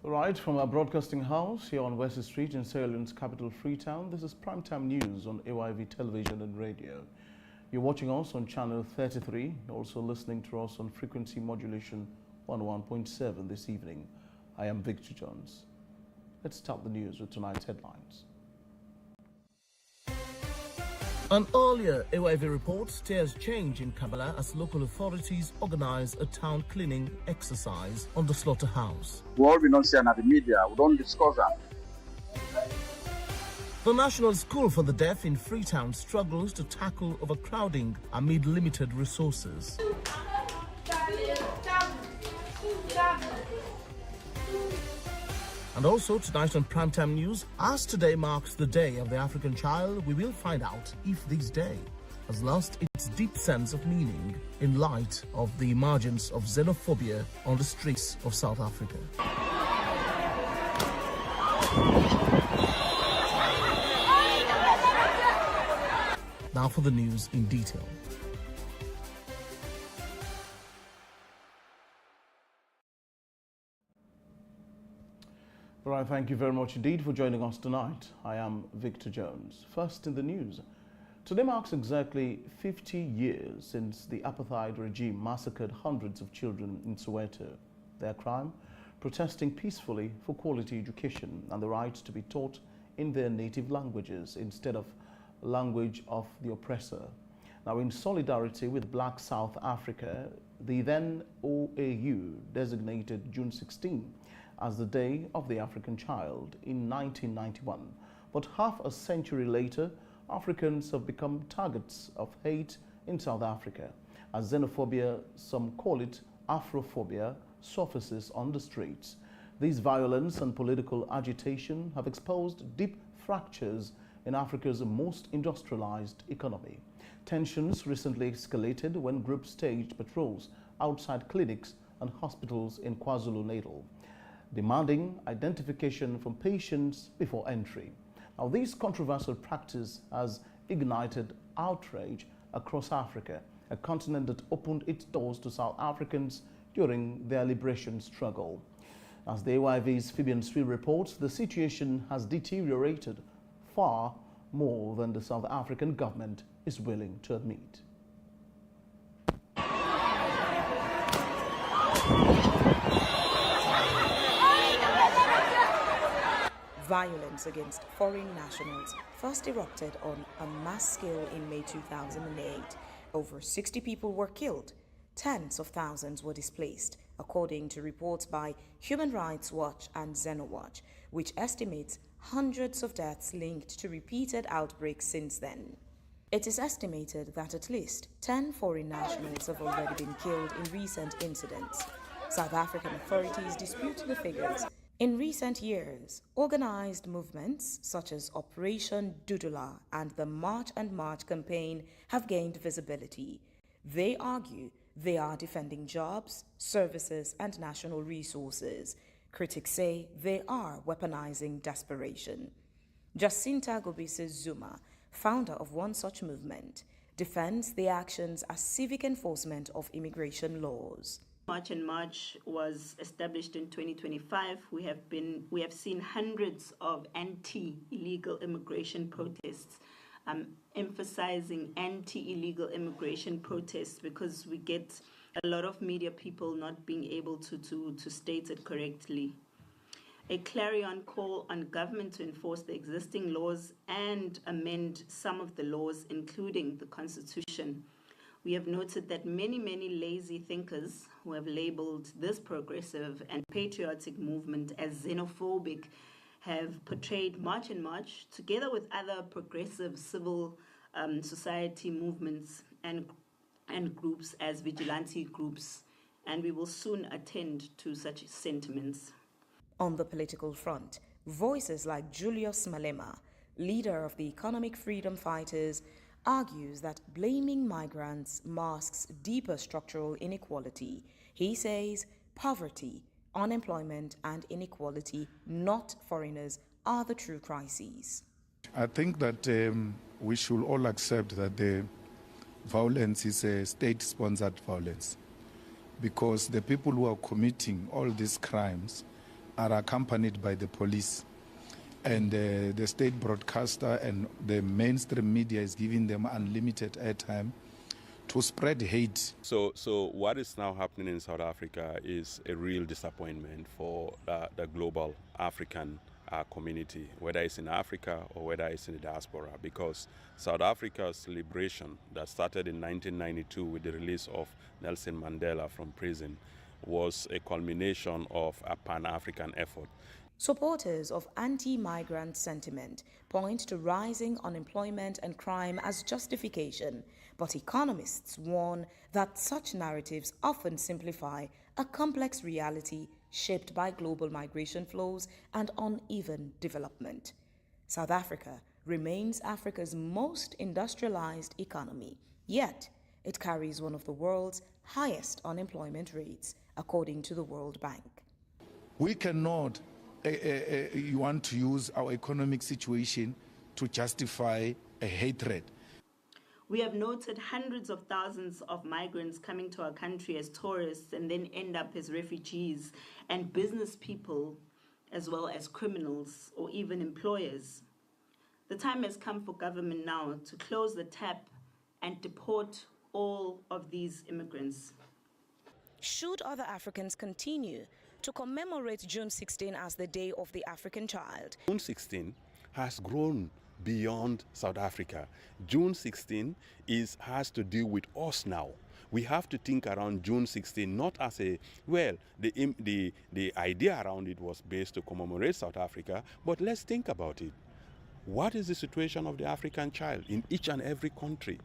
Right from our broadcasting house here on West Street in Sierra Leone's capital, Freetown, this is Primetime News on AYV Television and Radio. You're watching us on channel 33, also listening to us on frequency modulation 101.7 this evening. I am Victor Jones. Let's start the news with tonight's headlines. An earlier AYV report steers change in Kabbalah as local authorities organize a town cleaning exercise on the slaughterhouse. What we don't see in the media, we don't discuss that. The National School for the Deaf in Freetown struggles to tackle overcrowding amid limited resources. And also tonight on Primetime News, as today marks the Day of the African Child, we will find out if this day has lost its deep sense of meaning in light of the emergence of xenophobia on the streets of South Africa. Now for the news in detail. All right, thank you very much indeed for joining us tonight. I am Victor Jones. First in the news. Today marks exactly 50 years since the apartheid regime massacred hundreds of children in Soweto. Their crime? Protesting peacefully for quality education and the right to be taught in their native languages instead of language of the oppressor. Now, in solidarity with Black South Africa, the then OAU designated June 16 as the Day of the African Child in 1991. But half a century later, Africans have become targets of hate in South Africa, as xenophobia, some call it Afrophobia, surfaces on the streets. This violence and political agitation have exposed deep fractures in Africa's most industrialized economy. Tensions recently escalated when groups staged patrols outside clinics and hospitals in KwaZulu-Natal, demanding identification from patients before entry. Now, this controversial practice has ignited outrage across Africa, a continent that opened its doors to South Africans during their liberation struggle. As the AYV's Fabian Sri reports, the situation has deteriorated far more than the South African government is willing to admit. Violence against foreign nationals first erupted on a mass scale in May 2008. Over 60 people were killed. Tens of thousands were displaced, according to reports by Human Rights Watch and XenoWatch, which estimates hundreds of deaths linked to repeated outbreaks since then. It is estimated that at least 10 foreign nationals have already been killed in recent incidents. South African authorities dispute the figures. In recent years, organized movements such as Operation Dudula and the March and March campaign have gained visibility. They argue they are defending jobs, services, and national resources. Critics say they are weaponizing desperation. Jacinta Gobise Zuma, founder of one such movement, defends the actions as civic enforcement of immigration laws. March and March was established in 2025. We have seen hundreds of anti-illegal immigration protests, emphasizing anti-illegal immigration protests because we get a lot of media people not being able to state it correctly. A clarion call on government to enforce the existing laws and amend some of the laws, including the Constitution. We have noted that many lazy thinkers who have labeled this progressive and patriotic movement as xenophobic have portrayed March and March, together with other progressive civil society movements and groups, as vigilante groups, and we will soon attend to such sentiments. On the political front, voices like Julius Malema, leader of the Economic Freedom Fighters, argues that blaming migrants masks deeper structural inequality. He says poverty, unemployment, and inequality, not foreigners, are the true crises. I think that we should all accept that the violence is a state-sponsored violence, because the people who are committing all these crimes are accompanied by the police. And the state broadcaster and the mainstream media is giving them unlimited airtime to spread hate. So what is now happening in South Africa is a real disappointment for the global African community, whether it's in Africa or whether it's in the diaspora, because South Africa's liberation that started in 1992 with the release of Nelson Mandela from prison was a culmination of a Pan-African effort. Supporters of anti-migrant sentiment point to rising unemployment and crime as justification, but economists warn that such narratives often simplify a complex reality shaped by global migration flows and uneven development. South Africa remains Africa's most industrialized economy, yet it carries one of the world's highest unemployment rates, according to the World Bank. We cannot you want to use our economic situation to justify a hatred. We have noted hundreds of thousands of migrants coming to our country as tourists and then end up as refugees, and business people as well as criminals or even employers. The time has come for government now to close the tap and deport all of these immigrants. Should other Africans continue to commemorate June 16 as the Day of the African Child? June 16 has grown beyond South Africa. June 16 has to do with us now. We have to think around June 16 not as a, well, the idea around it was based to commemorate South Africa, but let's think about it. What is the situation of the African child in each and every country?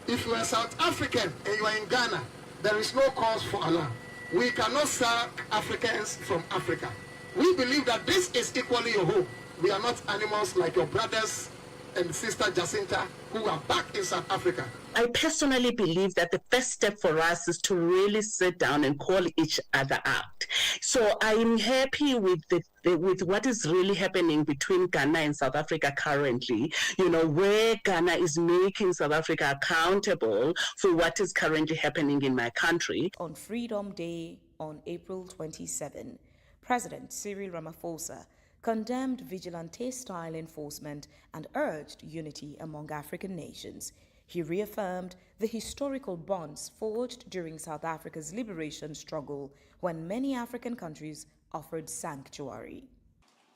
If you are South African and you are in Ghana, there is no cause for alarm. We cannot sack Africans from Africa. We believe that this is equally your home. We are not animals like your brothers and sister Jacinta who are back in South Africa. I personally believe that the first step for us is to really sit down and call each other out. So I'm happy with with what is really happening between Ghana and South Africa currently, where Ghana is making South Africa accountable for what is currently happening in my country. On Freedom Day on April 27, President Cyril Ramaphosa condemned vigilante-style enforcement and urged unity among African nations. He reaffirmed the historical bonds forged during South Africa's liberation struggle when many African countries offered sanctuary.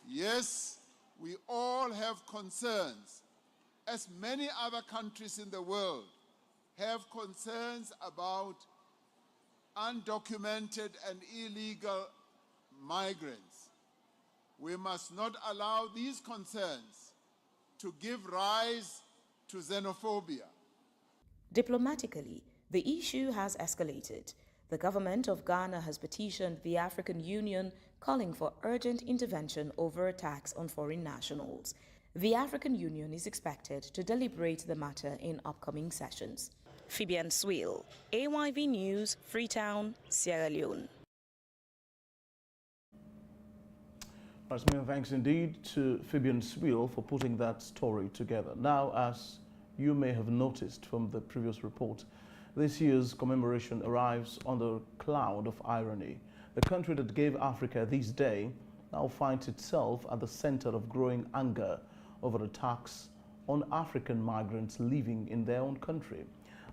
Yes, we all have concerns, as many other countries in the world have concerns about undocumented and illegal migrants. We must not allow these concerns to give rise to xenophobia. Diplomatically, the issue has escalated. The government of Ghana has petitioned the African Union calling for urgent intervention over attacks on foreign nationals. The African Union is expected to deliberate the matter in upcoming sessions. Phoebian Swill, AYV News, Freetown, Sierra Leone. Thanks indeed to Phoebian Swill for putting that story together. Now, as you may have noticed from the previous report, this year's commemoration arrives under a cloud of irony. The country that gave Africa this day now finds itself at the center of growing anger over attacks on African migrants living in their own country.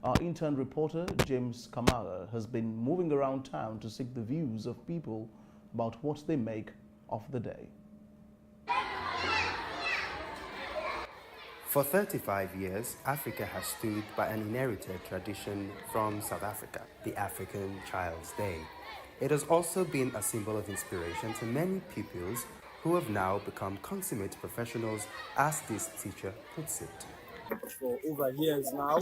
Our intern reporter, James Kamara, has been moving around town to seek the views of people about what they make of the day. For 35 years, Africa has stood by an inherited tradition from South Africa, the African Child's Day. It has also been a symbol of inspiration to many pupils who have now become consummate professionals, as this teacher puts it. For over years now,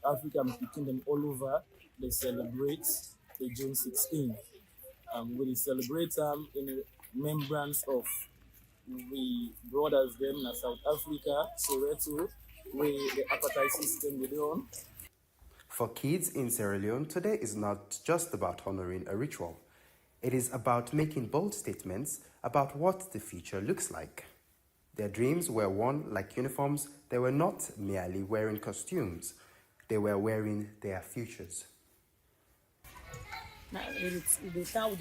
African them all over, they celebrate the June 16th. We celebrate in remembrance of we brothers them in South Africa, Soweto, where the apartheid system they on. For kids in Sierra Leone, today is not just about honoring a ritual. It is about making bold statements about what the future looks like. Their dreams were worn like uniforms. They were not merely wearing costumes. They were wearing their futures. Now, the town with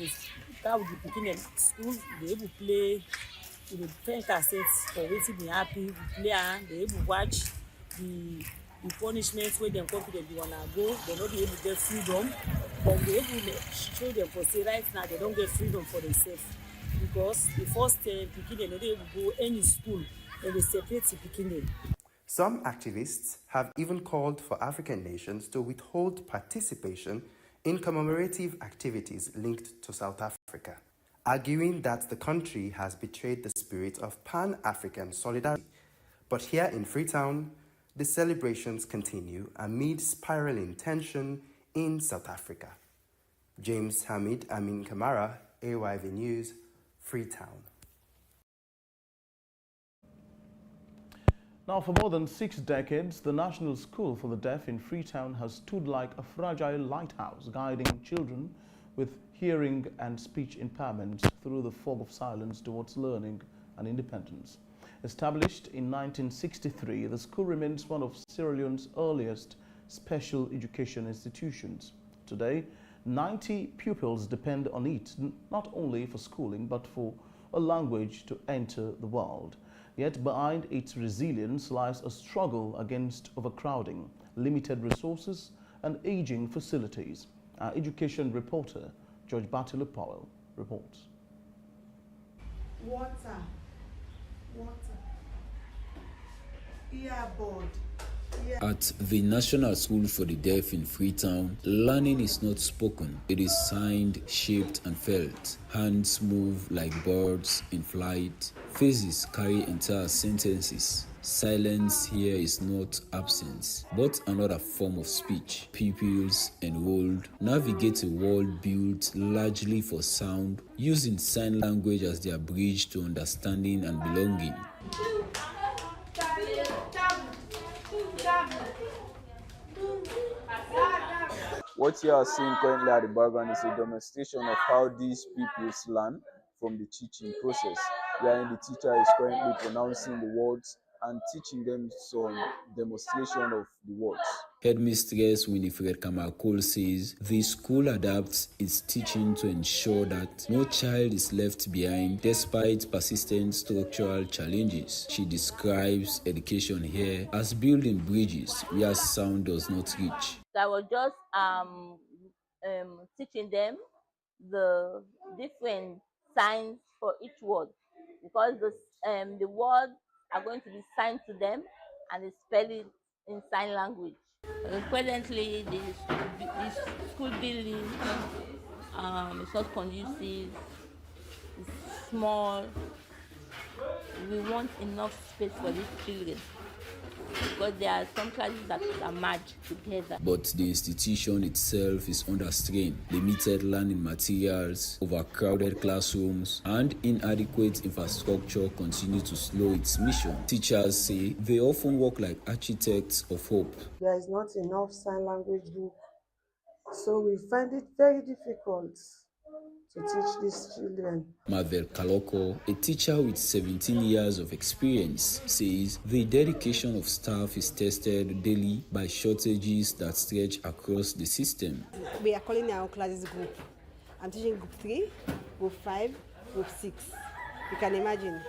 the picking them school, they able play with the pen cassettes for waiting be happy, we play and they able watch the punishments where them come to them wanna go, they not be able to get freedom, but they able to show them for say right now they don't get freedom for themselves because the first picking them they able to go any school and they separate the picking them. Some activists have even called for African nations to withhold participation in commemorative activities linked to South Africa, arguing that the country has betrayed the spirit of Pan-African solidarity. But here in Freetown, the celebrations continue amid spiraling tension in South Africa. James Hamid Amin Kamara, AYV News, Freetown. Now, for more than 6 decades, the National School for the Deaf in Freetown has stood like a fragile lighthouse, guiding children with hearing and speech impairments through the fog of silence towards learning and independence. Established in 1963, the school remains one of Sierra Leone's earliest special education institutions. Today, 90 pupils depend on it, not only for schooling, but for a language to enter the world. Yet behind its resilience lies a struggle against overcrowding, limited resources, and aging facilities. Our education reporter, George Bartolo Powell, reports. Water. Earbud. At the National School for the Deaf in Freetown, learning is not spoken. It is signed, shaped, and felt. Hands move like birds in flight. Faces carry entire sentences. Silence here is not absence, but another form of speech. Pupils enrolled navigate a world built largely for sound, using sign language as their bridge to understanding and belonging. What you are seeing currently at the background is a demonstration of how these pupils learn from the teaching process, wherein the teacher is currently pronouncing the words and teaching them some demonstration of the words. Headmistress Winifred Kamakol says the school adapts its teaching to ensure that no child is left behind despite persistent structural challenges. She describes education here as building bridges where sound does not reach. I was just teaching them the different signs for each word, because the words are going to be signed to them and they spell it in sign language. Presently, the school building is not conducive, it's small. We want enough space for these children, because there are some classes that are merged together. But the institution itself is under strain. Limited learning materials, overcrowded classrooms, and inadequate infrastructure continue to slow its mission. Teachers say they often work like architects of hope. There is not enough sign language book, so we find it very difficult to teach these children. Marvel Kaloko, a teacher with 17 years of experience, says the dedication of staff is tested daily by shortages that stretch across the system. We are calling our classes group. I'm teaching group 3, group 5, group 6. You can imagine,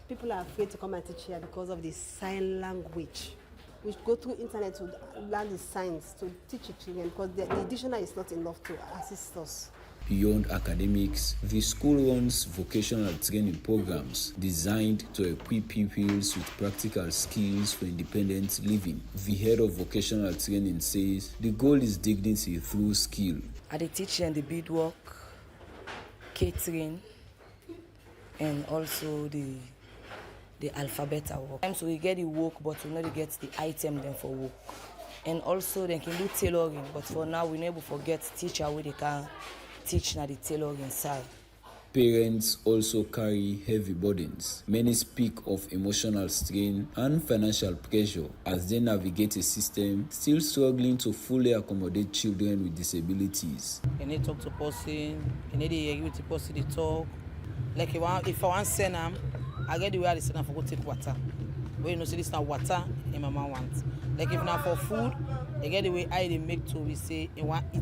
people are afraid to come and teach here because of the sign language. We go through internet to learn the signs to teach the children, because the dictionary is not enough to assist us. Beyond academics, the school runs vocational training programs designed to equip pupils with practical skills for independent living. The head of vocational training says the goal is dignity through skill. I teach them the beadwork, catering, and also the alphabet work. Sometimes we get the work, but we not get the item then for work. And also they can do tailoring, but for now we never forget teacher where they can teach na the tailoring side. Parents also carry heavy burdens. Many speak of emotional strain and financial pressure as they navigate a system still struggling to fully accommodate children with disabilities. You need to talk to person, you need to hear with the person they talk. Like if I want to send them, I get the way I send them for go take water. When you know say this na water, and mama wants. Like if now for food, you get the way I they make to we say you want eat.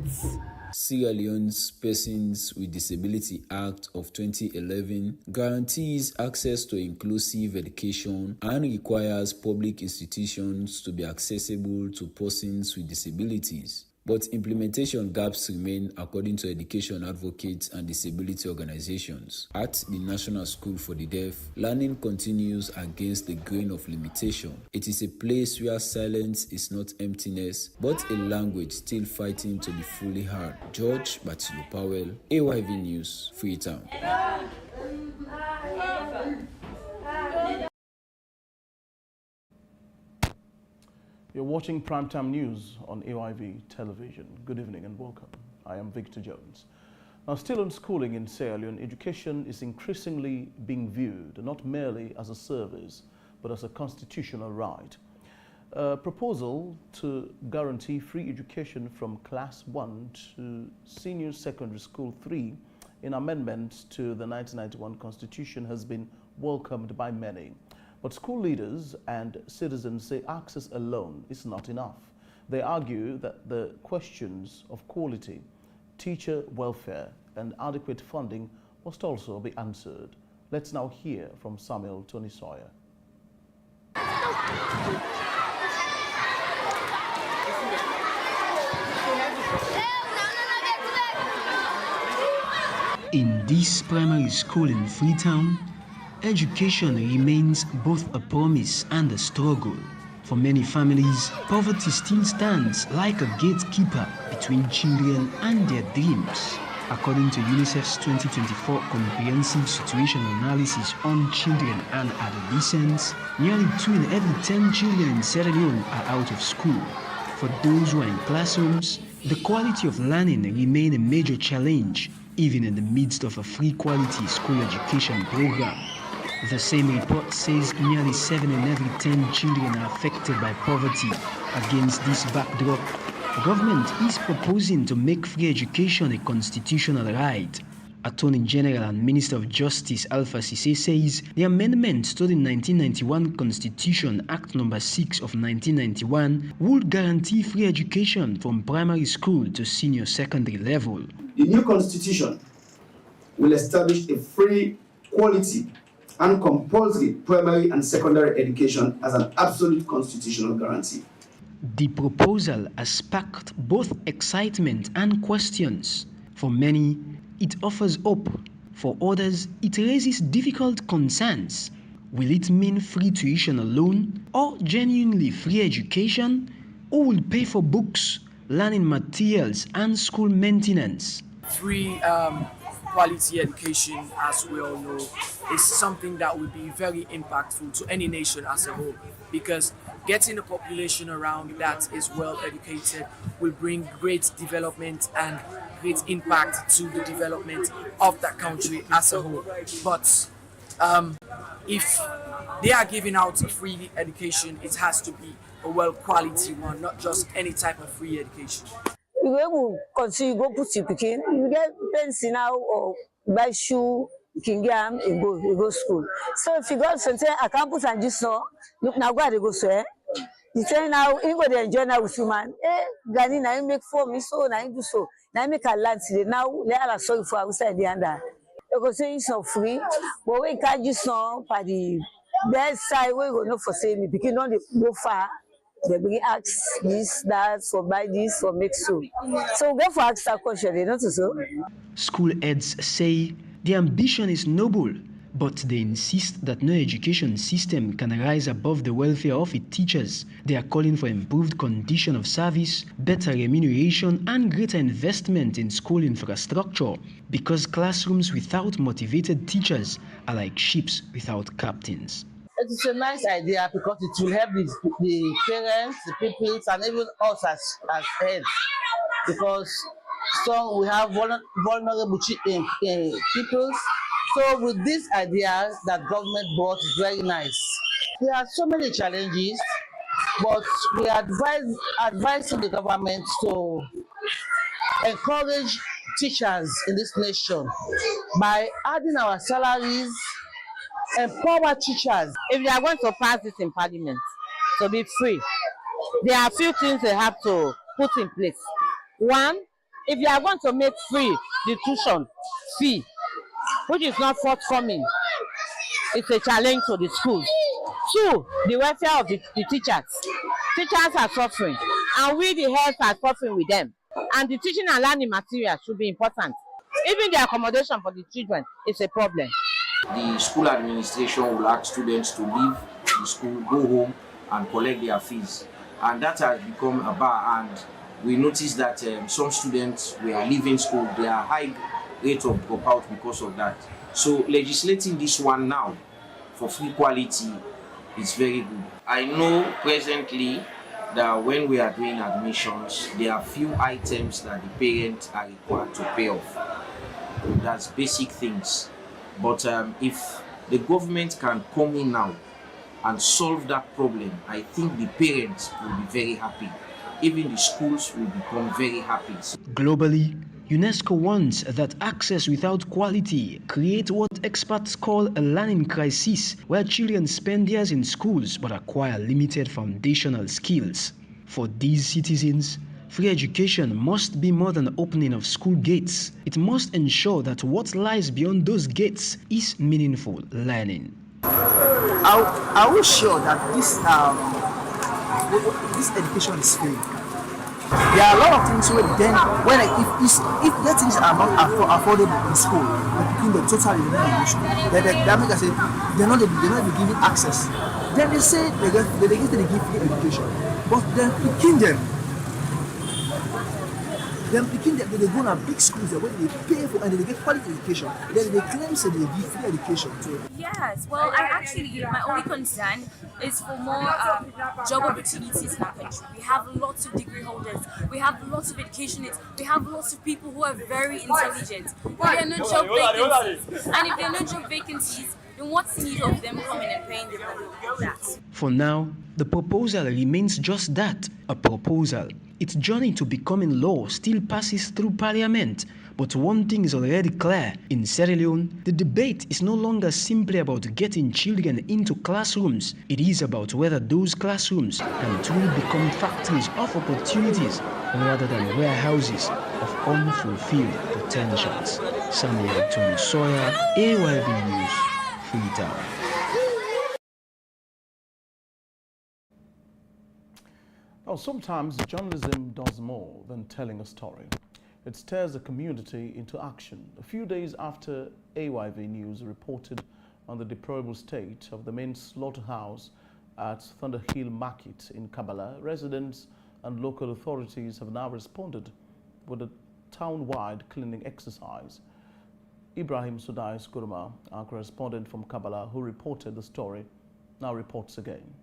Sierra Leone's Persons with Disability Act of 2011 guarantees access to inclusive education and requires public institutions to be accessible to persons with disabilities. But implementation gaps remain, according to education advocates and disability organizations. At the National School for the Deaf, learning continues against the grain of limitation. It is a place where silence is not emptiness, but a language still fighting to be fully heard. George Batilu Powell, AYV News, Freetown. You're watching Primetime News on AYV Television. Good evening and welcome. I am Victor Jones. Now, still on schooling in Sierra Leone, education is increasingly being viewed not merely as a service, but as a constitutional right. A proposal to guarantee free education from Class 1 to Senior Secondary School 3 in amendments to the 1991 Constitution has been welcomed by many. But school leaders and citizens say access alone is not enough. They argue that the questions of quality, teacher welfare, and adequate funding must also be answered. Let's now hear from Samuel Tony Sawyer. In this primary school in Freetown, education remains both a promise and a struggle. For many families, poverty still stands like a gatekeeper between children and their dreams. According to UNICEF's 2024 Comprehensive Situation Analysis on Children and Adolescents, nearly 2 in every 10 children in Sierra Leone are out of school. For those who are in classrooms, the quality of learning remains a major challenge, even in the midst of a free quality school education program. The same report says nearly 7 in every 10 children are affected by poverty. Against this backdrop, the government is proposing to make free education a constitutional right. Attorney General and Minister of Justice Alpha Cissé says the amendment to the 1991 Constitution Act No. 6 of 1991 would guarantee free education from primary school to senior secondary level. The new constitution will establish a free, quality, and compulsory primary and secondary education as an absolute constitutional guarantee. The proposal has sparked both excitement and questions. For many, it offers hope. For others, it raises difficult concerns. Will it mean free tuition alone or genuinely free education? Who will pay for books, learning materials, and school maintenance? Free quality education, as we all know, is something that will be very impactful to any nation as a whole, because getting a population around that is well educated will bring great development and great impact to the development of that country as a whole. But if they are giving out a free education, it has to be a well quality one, not just any type of free education. We will continue go put your pikin. You get pencil now or buy shoe, you can get them and go school. So if you got something, I can't put on this now. Look now, go to go so. You say now, you go there enjoy now with you man. Gani now you make for me so now you do so. Now you make a land today. Now they are sorry for outside the under. You go say it's not free, but we can't just know for the best side we go not for say me because don't go far. They bring ask this, that, for buy this, for make so. So go for ask that question, they not so. School heads say the ambition is noble, but they insist that no education system can rise above the welfare of its teachers. They are calling for improved condition of service, better remuneration, and greater investment in school infrastructure, because classrooms without motivated teachers are like ships without captains. It's a nice idea because it will help the parents, the pupils, and even us as heads. Because so we have vulnerable people. So with this idea that government brought is very nice. There are so many challenges, but we advising the government to encourage teachers in this nation by adding our salaries, empower teachers. If they are going to pass this in parliament to be free, there are a few things they have to put in place. One, If you are going to make free the tuition fee, which is not forthcoming, it's a challenge to the schools. Two, the welfare of the teachers. Teachers are suffering, and we, the heads, are suffering with them. And the teaching and learning materials should be important. Even the accommodation for the children is a problem. The school administration will ask students to leave the school, go home, and collect their fees. And that has become a bar. And we noticed that some students were leaving school. There are high rate of dropout because of that. So legislating this one now for free quality is very good. I know presently that when we are doing admissions, there are few items that the parents are required to pay off. That's basic things. But if the government can come in now and solve that problem, I think the parents will be very happy. Even the schools will become very happy. Globally, UNESCO warns that access without quality creates what experts call a learning crisis, where children spend years in schools but acquire limited foundational skills. For these citizens, free education must be more than opening of school gates. It must ensure that what lies beyond those gates is meaningful learning. Are we sure that this education is free? There are a lot of things where then if the things are not affordable in school, between the total elimination, that make us say they're not giving access. Then they say they give free education, but then picking them, they go to big schools where they pay for and they get quality education. Then they claim that they give free education too. Yes, well, my only concern is for more job opportunities in our country. We have lots of degree holders, we have lots of education, we have lots of people who are very intelligent. But there are no job vacancies. And if there are no job vacancies, then what's the need of them coming and paying their money for that? For now, the proposal remains just that, a proposal. Its journey to becoming law still passes through Parliament. But one thing is already clear. In Sierra Leone, the debate is no longer simply about getting children into classrooms. It is about whether those classrooms can truly become factories of opportunities rather than warehouses of unfulfilled potentials. Samuel Tony Sawyer, AYB News, Freetown. Now, sometimes journalism does more than telling a story. It stirs the community into action. A few days after AYV News reported on the deplorable state of the main slaughterhouse at Thunderhill Market in Kabbalah, residents and local authorities have now responded with a town-wide cleaning exercise. Ibrahim Sudais Guruma, our correspondent from Kabbalah, who reported the story, now reports again.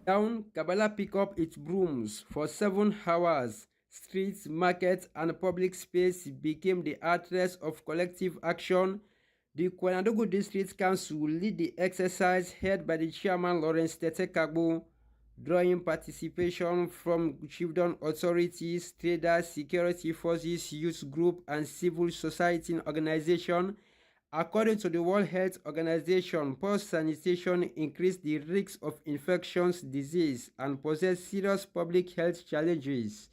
Town Kabbalah pick up its brooms for 7 hours. Streets, markets, and public space became the address of collective action. The Kwenadogo District Council will lead the exercise head by the chairman Lawrence Tetekagbo, drawing participation from chiefdom authorities, traders, security forces, youth group, and civil society organizations. According to the World Health Organization, poor sanitation increase the risk of infections, disease, and poses serious public health challenges,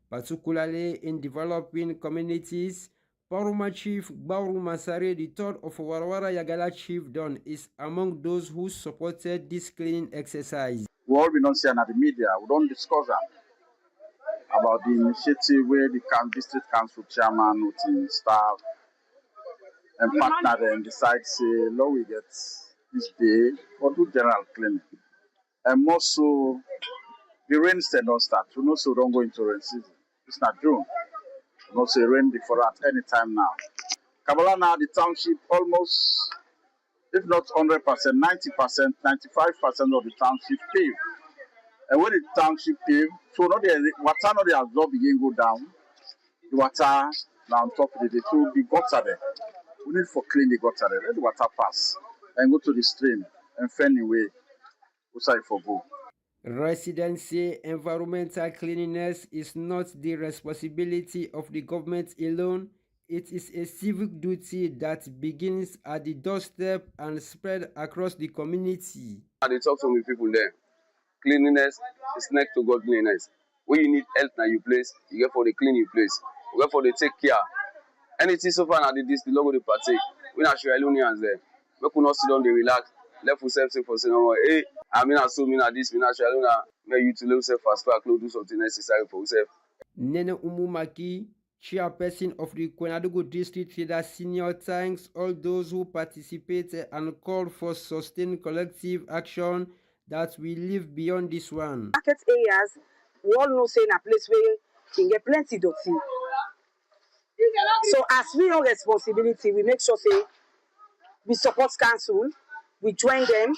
particularly in developing communities. Paruma Chief Bauru Masare, the third of Warwara Yagala Chiefdom, is among those who supported this cleaning exercise. What we don't see in the media, we don't discuss that about the initiative where the district council chairman with the staff and partner them decide say, "Lo, we get this day for do general cleaning." And more so, the rain still don't start. We know so don't go into rain season. It's not June. We know say rain before at any time now. Kabbalah now the township almost, if not 100%, 90%, 95% of the township paved. And when the township paved, so not the water not the absorb begin go down. The water now on top of the two big gutter there. We need for clean the gutter there. Let the water pass and go to the stream and find a way. We say for go. Residents say environmental cleanliness is not the responsibility of the government alone. It is a civic duty that begins at the doorstep and spread across the community. They talk to people there. Cleanliness is next to godliness. When you need health in your place, you get for the clean your place. wherefore they take care. Anything so far now this the logo they partake. We not Sierra Leoneans there. We could not sit down, they relax. Left for self for saying, hey, I mean I so mean this, me not Sierra Leone, may you to live self fast back, do something necessary for yourself. Nene Umumaki, chairperson of the Kwenadugu District Leader Senior, thanks all those who participated and called for sustained collective action that will live beyond this one. Market areas, we all know saying a place where you can get plenty dirty. So as we own responsibility, we make sure say we support council, we join them,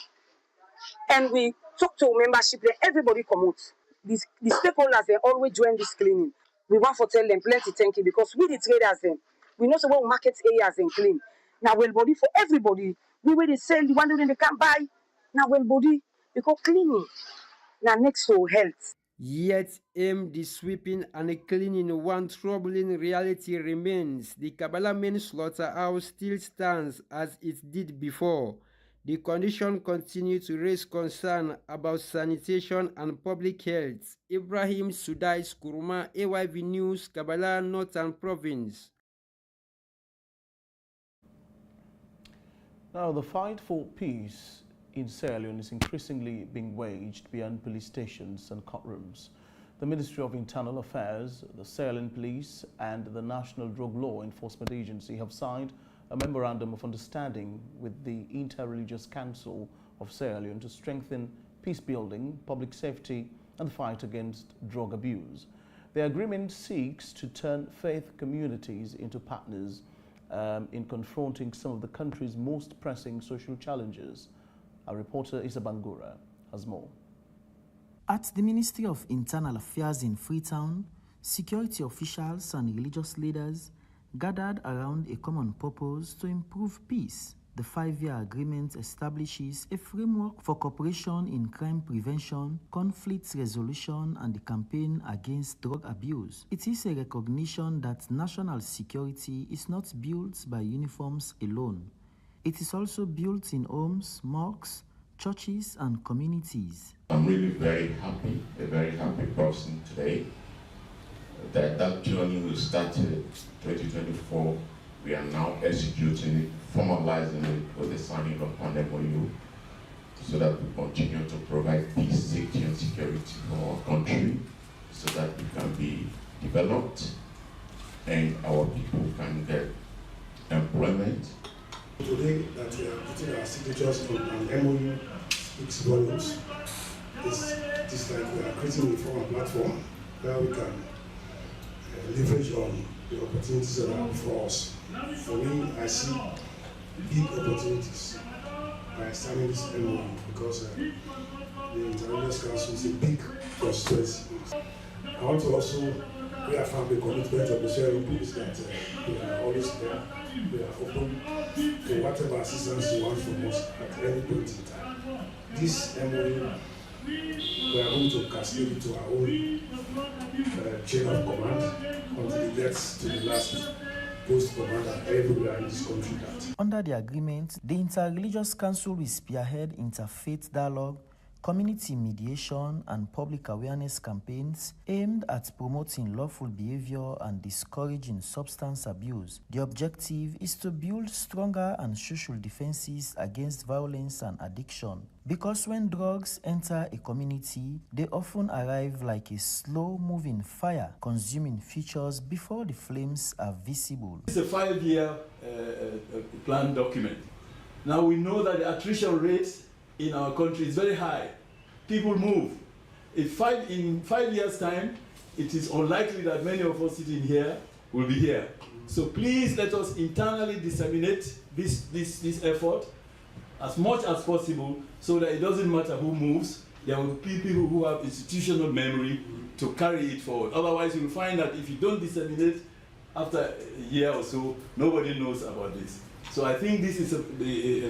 and we talk to membership. Everybody come out. The stakeholders they always join this cleaning. We want to tell them plenty thank you because we the traders them. We know so what market areas and clean. Now well body for everybody. We will sell the one they can't buy. Now well body because cleaning. Now next to health. Yet, aim the sweeping and cleaning one troubling reality remains. The Kabbalah main slaughterhouse still stands as it did before. The condition continues to raise concern about sanitation and public health. Ibrahim Sudais Kuruma, AYV News, Kabbalah Northern Province. Now, the fight for peace in Sierra Leone is increasingly being waged beyond police stations and courtrooms. The Ministry of Internal Affairs, the Sierra Leone Police, and the National Drug Law Enforcement Agency have signed a memorandum of understanding with the Inter-Religious Council of Sierra Leone to strengthen peace building, public safety, and the fight against drug abuse. The agreement seeks to turn faith communities into partners in confronting some of the country's most pressing social challenges. Our reporter Isa Bangura has more. At the Ministry of Internal Affairs in Freetown, security officials and religious leaders gathered around a common purpose to improve peace. The 5-year agreement establishes a framework for cooperation in crime prevention, conflict resolution, and the campaign against drug abuse. It is a recognition that national security is not built by uniforms alone. It is also built in homes, mosques, churches, and communities. I'm really very happy, a very happy person today, that journey we started 2024, we are now executing it, formalizing it with the signing of an MOU so that we continue to provide peace, safety, and security for our country so that we can be developed and our people can get employment. Today that we are putting our signatures on an MOU speaks volumes. It's like we are creating a formal platform where we can leverage on the opportunities that are before us. For me, I see big opportunities by signing this MOU because the Inter-Religious Council is a big constituency. I want to also reaffirm the commitment of the Sierra Leone Police that we are always there. We are open to whatever assistance you want from us at any point in time. This MOU, we are going to cascade it to our own chain of command until it gets to the last post commander everywhere in this country. Under the agreement, the Inter-Religious Council will spearhead interfaith dialogue, community mediation, and public awareness campaigns aimed at promoting lawful behavior and discouraging substance abuse. The objective is to build stronger and social defenses against violence and addiction. Because when drugs enter a community, they often arrive like a slow-moving fire, consuming futures before the flames are visible. It's a 5-year plan document. Now we know that the attrition rate in our country is very high. People move. In 5 years' time, it is unlikely that many of us sitting here will be here. So please let us internally disseminate this effort as much as possible so that it doesn't matter who moves. There will be people who have institutional memory to carry it forward. Otherwise, you will find that if you don't disseminate, after a year or so, nobody knows about this. So I think this is a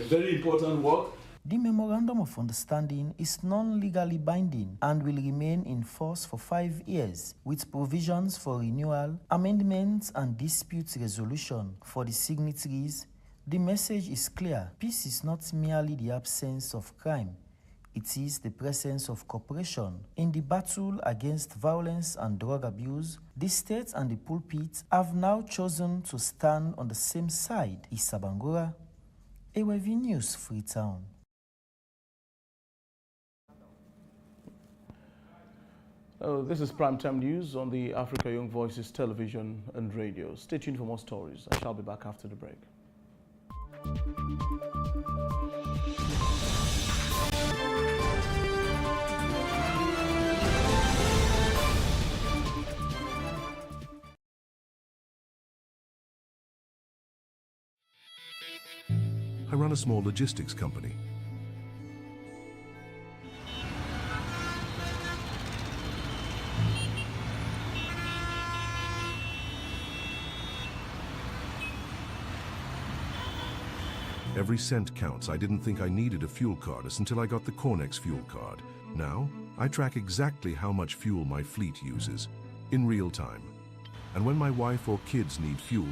very important work. The Memorandum of Understanding is non-legally binding and will remain in force for 5 years, with provisions for renewal, amendments, and dispute resolution. For the signatories, the message is clear. Peace is not merely the absence of crime. It is the presence of cooperation in the battle against violence and drug abuse. The state and the pulpit have now chosen to stand on the same side. Issa Bangura, AYV News, Freetown. This is Primetime News on the Africa Young Voices television and radio. Stay tuned for more stories. I shall be back after the break. I run a small logistics company. Every cent counts. I didn't think I needed a fuel card until I got the Cornex fuel card. Now, I track exactly how much fuel my fleet uses, in real time. And when my wife or kids need fuel,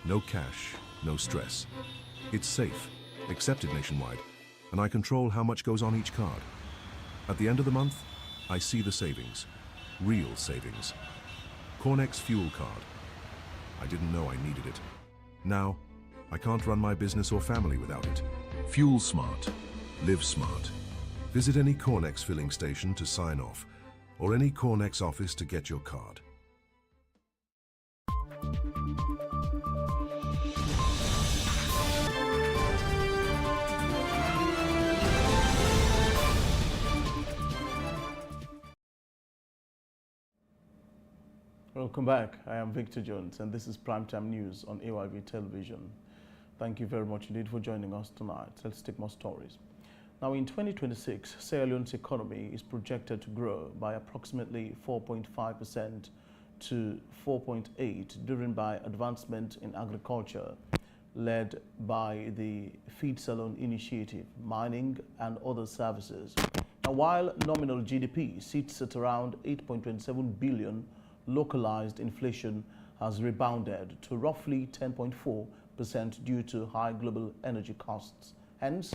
no cash, no stress. It's safe, accepted nationwide, and I control how much goes on each card. At the end of the month, I see the savings, real savings. Cornex fuel card. I didn't know I needed it. Now, I can't run my business or family without it. Fuel smart. Live smart. Visit any Cornex filling station to sign off, or any Cornex office to get your card. Welcome back. I am Victor Jones, and this is Primetime News on AYV Television. Thank you very much indeed for joining us tonight. Let's take more stories. Now, in 2026, Sierra Leone's economy is projected to grow by approximately 4.5% to 4.8%, driven by advancement in agriculture, led by the Feed Salon Initiative, mining, and other services. Now, while nominal GDP sits at around 8.27 billion, localized inflation has rebounded to roughly 10.4% due to high global energy costs. Hence,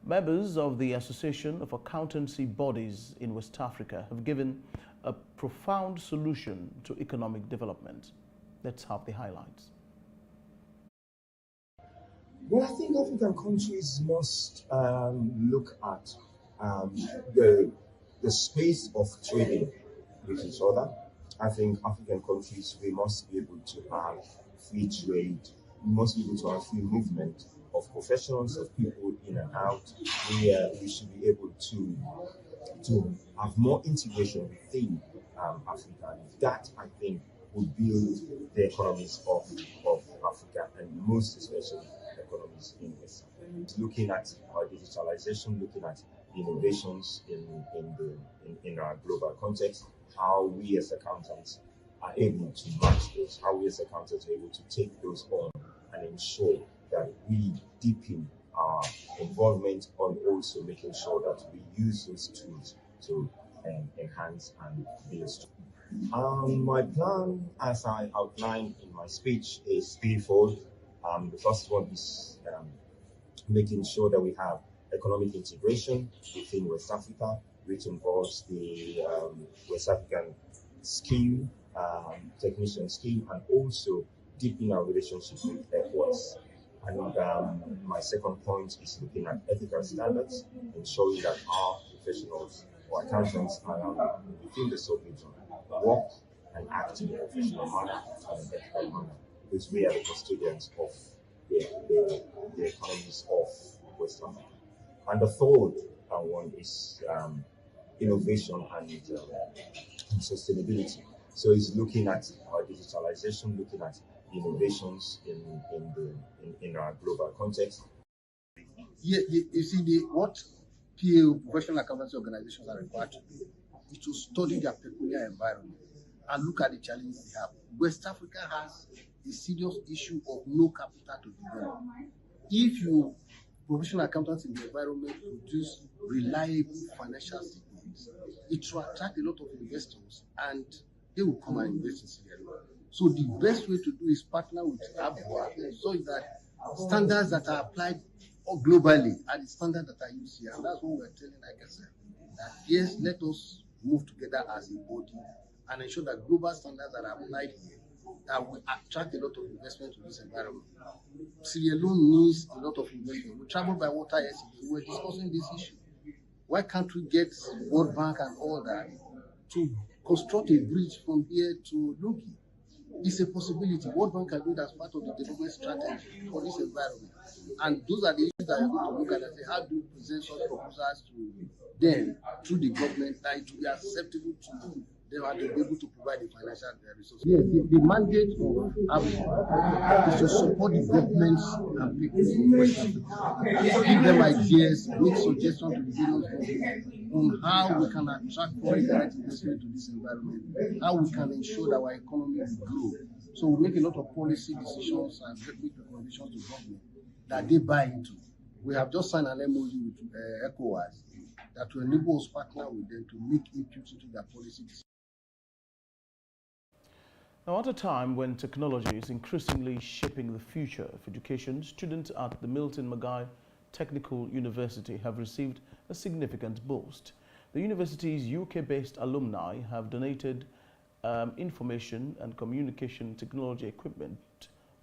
members of the Association of Accountancy Bodies in West Africa have given a profound solution to economic development. Let's have the highlights. Well, I think African countries must look at the space of trading with each other. I think African countries, we must be able to have free trade. We must be able to have free movement of professionals, of people in and out. We should be able to have more integration within Africa. That, I think, would build the economies of Africa, and most especially economies in West Africa. Looking at our digitalization, looking at innovations in our global context, how we as accountants are able to match those, how we as accountants are able to take those on and ensure that we deepen our involvement on also making sure that we use those tools to enhance and build. My plan, as I outlined in my speech, is threefold. The first one is making sure that we have economic integration within West Africa, which involves the West African scheme, technician scheme, and also deepening our relationship with ECOWAS. And my second point is looking at ethical standards, ensuring that our professionals or accountants are within the sub-region work and act in a professional manner and an ethical manner, because we are the custodians of the economies of West Africa. And the third one is innovation and sustainability. So it's looking at our digitalization, looking at innovations in our global context. Yeah, you see, what PAO, professional accountancy organizations, are required to do is to study their peculiar environment and look at the challenges they have. West Africa has a serious issue of no capital to develop. If you professional accountants in the environment produce reliable financial statements, it will attract a lot of investors and they will come and invest in Sierra Leone. So the best way to do is partner with ABWA so that standards that are applied globally at the standard that I use here. And that's what we're telling ICASA, that yes, let us move together as a body and ensure that global standards that are applied here, that will attract a lot of investment to this environment. Sierra Leone needs a lot of investment. We traveled by water yesterday. We were discussing this issue. Why can't we get World Bank and all that to construct a bridge from here to Loki? It's a possibility. World Bank can do it as part of the development strategy for this environment. And those are the issues that you're going to look at and say, how do you present such proposals to them through the government that it will be acceptable to them and to be able to provide the financial resources? Yes, the mandate of ABSA is to support the governments and people give them ideas, make suggestions to the various governments on how we can attract foreign direct investment to this environment, how we can ensure that our economy will grow. So we make a lot of policy decisions and make recommendations to government that they buy into. We have just signed an MOU with ECOWAS that will enable us partner with them to make input into their policy decisions. Now, at a time when technology is increasingly shaping the future of education, students at the Milton Magai Technical University have received a significant boost. The university's UK-based alumni have donated information and communication technology equipment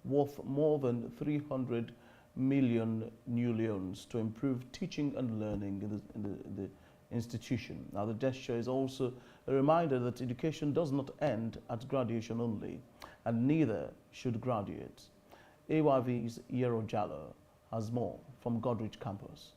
worth more than 300 million new leones to improve teaching and learning in the institution. Now, the gesture is also a reminder that education does not end at graduation only, and neither should graduates. AYV's Yero Jallo has more from Godrich campus.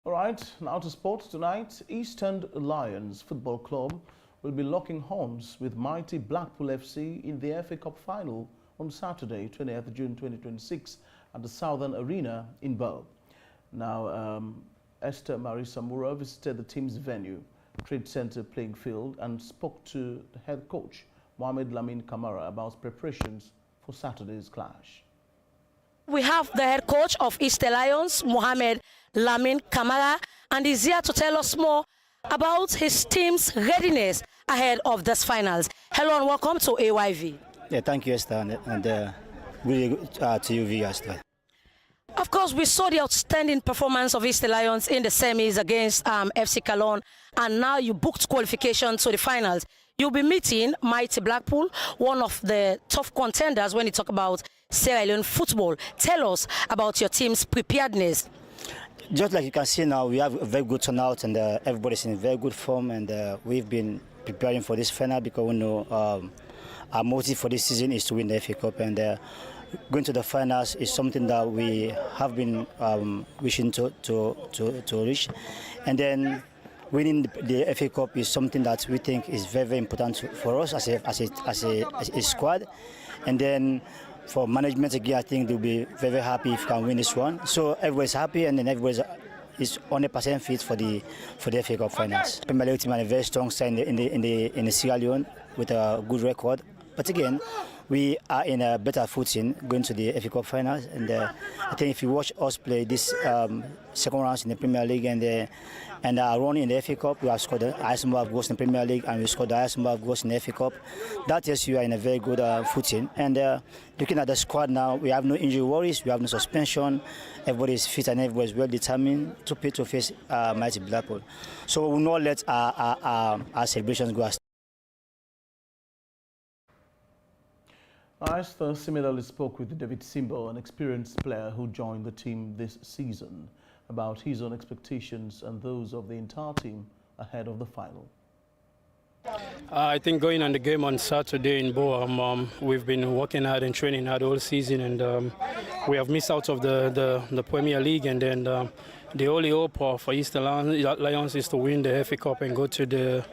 All right, now to sports tonight. Eastern Lions Football Club will be locking horns with mighty Blackpool FC in the FA Cup final on Saturday, 20th June 2026 at the Southern Arena in Bow. Now, Esther Marie Samura visited the team's venue, Trade Center playing field, and spoke to the head coach, Mohamed Lamin Kamara, about preparations for Saturday's clash. We have the head coach of Eastern Lions, Mohamed Lamin Kamara, and he's here to tell us more about his team's readiness ahead of this finals. Hello and welcome to AYV. Yeah, thank you, Esther, and really good to you, V, Esther. Of course, we saw the outstanding performance of Eastern Lions in the semis against FC Cologne, and now you booked qualification to the finals. You'll be meeting mighty Blackpool, one of the tough contenders when you talk about Sierra Leone football. Tell us about your team's preparedness. Just like you can see now, we have a very good turnout, and everybody's in very good form, and we've been preparing for this final because we know our motive for this season is to win the FA Cup, and going to the finals is something that we have been wishing to reach, and then winning the FA Cup is something that we think is very, very important for us as a squad, and then for management again, I think they'll be very, very happy if we can win this one. So everybody's happy, and then everybody is 100% fit for the FA Cup finals. Premier League team had a very strong side in the Sierra Leone with a good record, but again, we are in a better footing going to the FA Cup finals, and I think if you watch us play this second rounds in the Premier League and our run in the FA Cup, we have scored the highest number of goals in the Premier League, and we scored the highest number of goals in the FA Cup. That tells you are in a very good footing. And looking at the squad now, we have no injury worries, we have no suspension. Everybody is fit and everybody is well determined to face mighty Blackpool. So we will not let our celebrations go astray. Esther similarly spoke with David Simbo, an experienced player who joined the team this season, about his own expectations and those of the entire team ahead of the final. I think going on the game on Saturday in Boa, we've been working hard and training hard all season, and we have missed out of the Premier League, and then the only hope for Eastern Lions is to win the FA Cup and go to the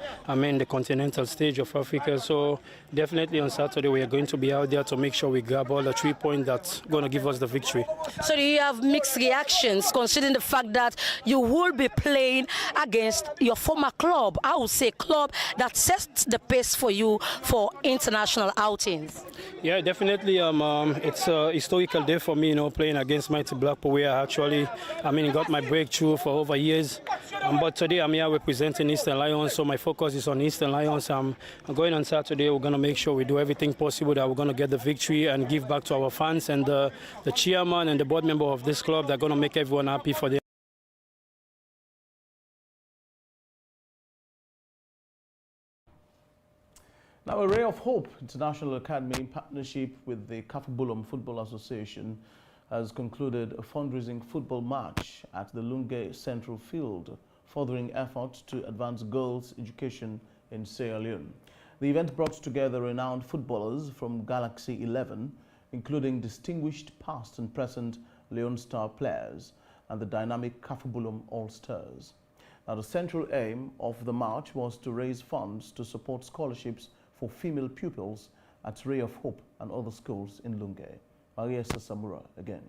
continental stage of Africa. So definitely on Saturday we are going to be out there to make sure we grab all the 3 points that's going to give us the victory. So do you have mixed reactions considering the fact that you will be playing against your former club, I would say club that sets the pace for you for international outings? Yeah, definitely. It's a historical day for me, playing against Mighty Blackpool, where I actually, got my breakthrough for over years. But today I'm here representing Eastern Lions, so my focus is on Eastern Lions. I'm going on Saturday. We're going to make sure we do everything possible that we're going to get the victory and give back to our fans and the chairman and the board member of this club. They're going to make everyone happy for their. Now, a Ray of Hope International Academy, in partnership with the Kafubulum Football Association, has concluded a fundraising football match at the Lungay Central Field, furthering efforts to advance girls' education in Sierra Leone. The event brought together renowned footballers from Galaxy 11, including distinguished past and present Leone Star players and the dynamic Kafubulum All-Stars. Now, the central aim of the march was to raise funds to support scholarships for female pupils at Ray of Hope and other schools in Lungay. Maria Samura again.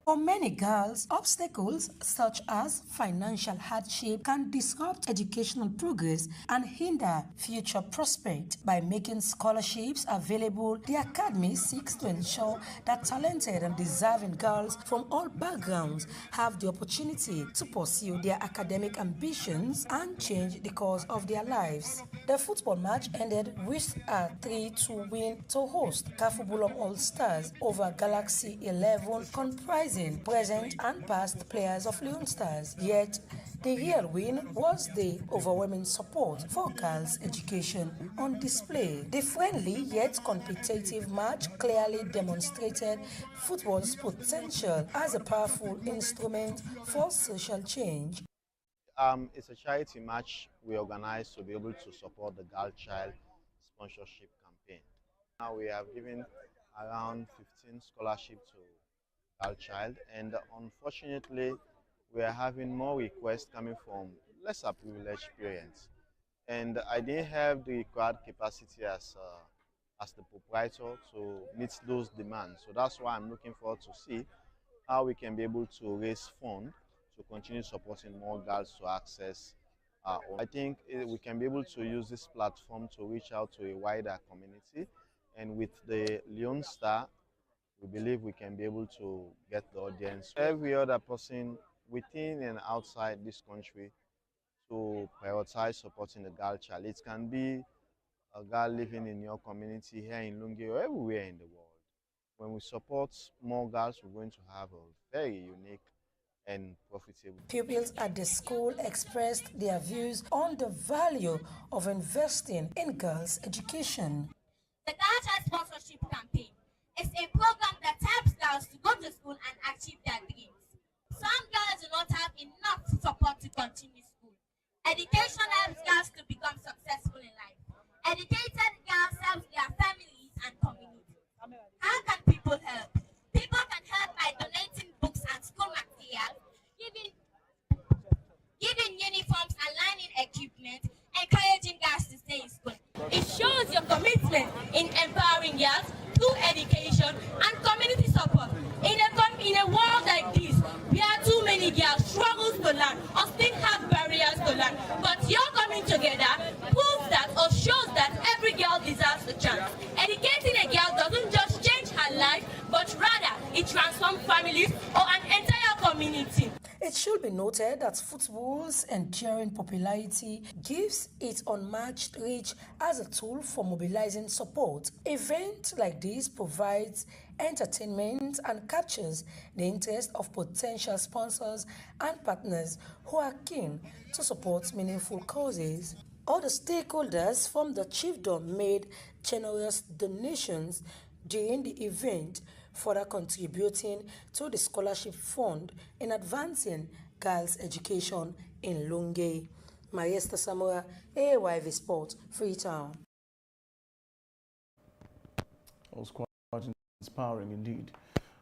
For many girls, obstacles such as financial hardship can disrupt educational progress and hinder future prospects. By making scholarships available, the Academy seeks to ensure that talented and deserving girls from all backgrounds have the opportunity to pursue their academic ambitions and change the course of their lives. The football match ended with a 3-2 win to host Kafubulum All-Stars over Galaxy 11, comprising present and past players of Leone Stars. Yet, the real win was the overwhelming support for girls' education on display. The friendly yet competitive match clearly demonstrated football's potential as a powerful instrument for social change. It's a charity match we organized to be able to support the Girl Child sponsorship campaign. Now we have given around 15 scholarships to Girl Child, and unfortunately we are having more requests coming from lesser privileged parents, and I didn't have the required capacity as the proprietor to meet those demands. So that's why I'm looking forward to see how we can be able to raise funds to continue supporting more girls to access. I think we can be able to use this platform to reach out to a wider community, and with the Leone Star, we believe we can be able to get the audience. Every other person within and outside this country to prioritize supporting the girl child. It can be a girl living in your community here in Lungay or everywhere in the world. When we support more girls, we're going to have a very unique and profitable. Pupils at the school expressed their views on the value of investing in girls' education. The Girl Child Sponsorship Campaign is a program that helps girls to go to school and achieve their dreams. Some girls do not have enough support to continue school. Education helps girls to become successful in life. Educated girls help their families and communities. How can people help? People can help by donating books and school materials, giving uniforms and learning equipment, encouraging girls to stay in school. It shows your commitment in empowering girls through education and community support. In a world like this, where too many girls struggle to learn or still have barriers to learn, but your coming together proves that or shows that every girl deserves a chance. Educating a girl doesn't just change her life, but rather it transforms families or an entire community. It should be noted that football's enduring popularity gives it unmatched reach as a tool for mobilizing support. Events like this provides entertainment and captures the interest of potential sponsors and partners who are keen to support meaningful causes. All the stakeholders from the chiefdom made generous donations during the event, further contributing to the scholarship fund in advancing girls' education in Lungay. Maria Samura, AYV Sport, Freetown. That was quite inspiring indeed.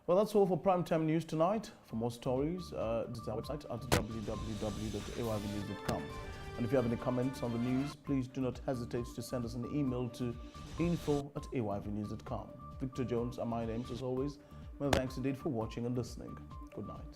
Well, that's all for Primetime News tonight. For more stories, visit our website at www.ayvnews.com. And if you have any comments on the news, please do not hesitate to send us an email to info@ayvnews.com. Victor Jones are my names as always. Well, thanks indeed for watching and listening. Good night.